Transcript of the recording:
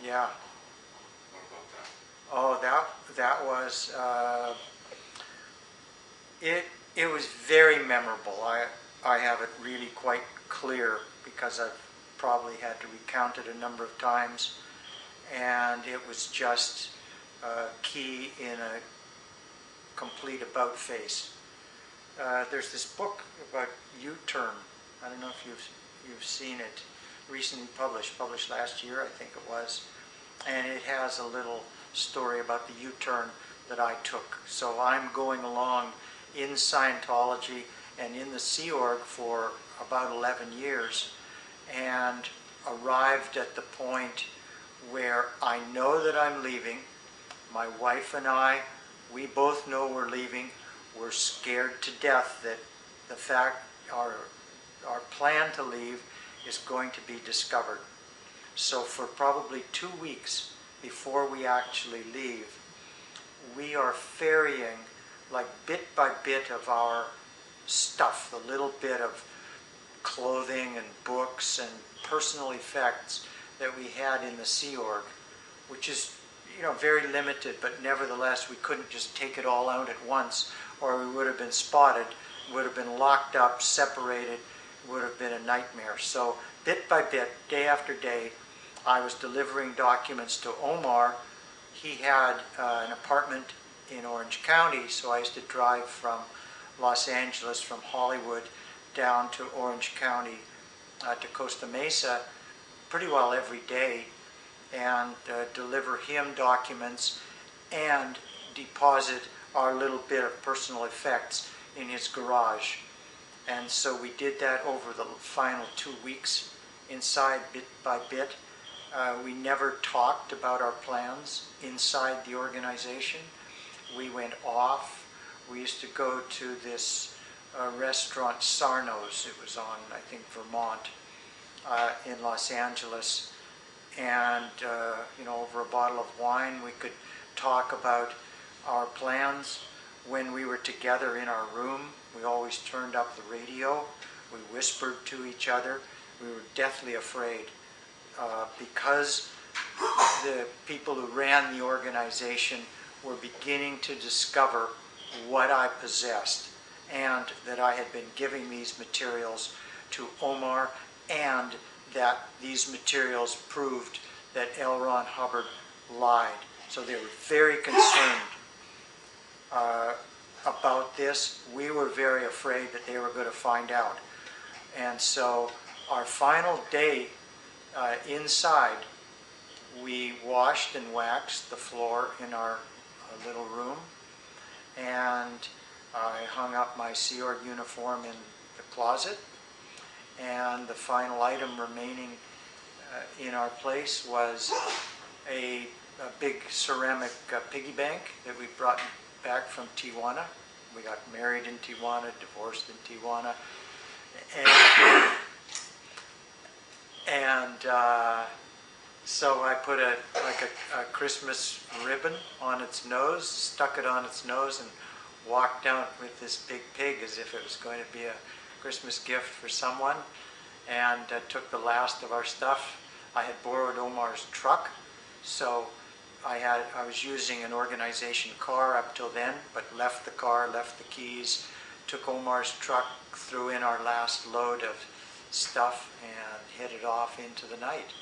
Yeah. What about that? Oh, that was it was very memorable. I have it really quite clear because I've probably had to recount it a number of times, and it was just key in a complete about face. There's this book about U-turn. I don't know if you've seen it. Recently published last year, I think it was, and it has a little story about the U-turn that I took. So I'm going along in Scientology and in the Sea Org for about 11 years, and arrived at the point where I know that I'm leaving. My wife and I, we both know we're leaving. We're scared to death that the fact our plan to leave is going to be discovered. So for probably 2 weeks before we actually leave, we are ferrying like bit by bit of our stuff, the little bit of clothing and books and personal effects that we had in the Sea Org, which is, you know, very limited, but nevertheless we couldn't just take it all out at once, or we would have been spotted, would have been locked up, separated, would have been a nightmare. So bit by bit, day after day, I was delivering documents to Omar. He had an apartment in Orange County, so I used to drive from Los Angeles, from Hollywood, down to Orange County, to Costa Mesa, pretty well every day, and deliver him documents and deposit our little bit of personal effects in his garage. And so we did that over the final 2 weeks, inside bit by bit. We never talked about our plans inside the organization. We went off. We used to go to this restaurant, Sarno's. It was on, I think, Vermont, in Los Angeles. And, you know, over a bottle of wine, we could talk about our plans. When we were together in our room, we always turned up the radio. We whispered to each other. We were deathly afraid because the people who ran the organization were beginning to discover what I possessed, and that I had been giving these materials to Omar, and that these materials proved that L. Ron Hubbard lied. So they were very concerned about this. We were very afraid that they were going to find out. And so our final day inside, we washed and waxed the floor in our little room, and I hung up my Sea Org uniform in the closet, and the final item remaining in our place was a big ceramic piggy bank that we brought back from Tijuana. We got married in Tijuana, divorced in Tijuana, and so I put a Christmas ribbon on its nose, stuck it on its nose, and walked out with this big pig as if it was going to be a Christmas gift for someone, and took the last of our stuff. I had borrowed Omar's truck, so I was using an organization car up till then, but left the car, left the keys, took Omar's truck, threw in our last load of stuff, and headed off into the night.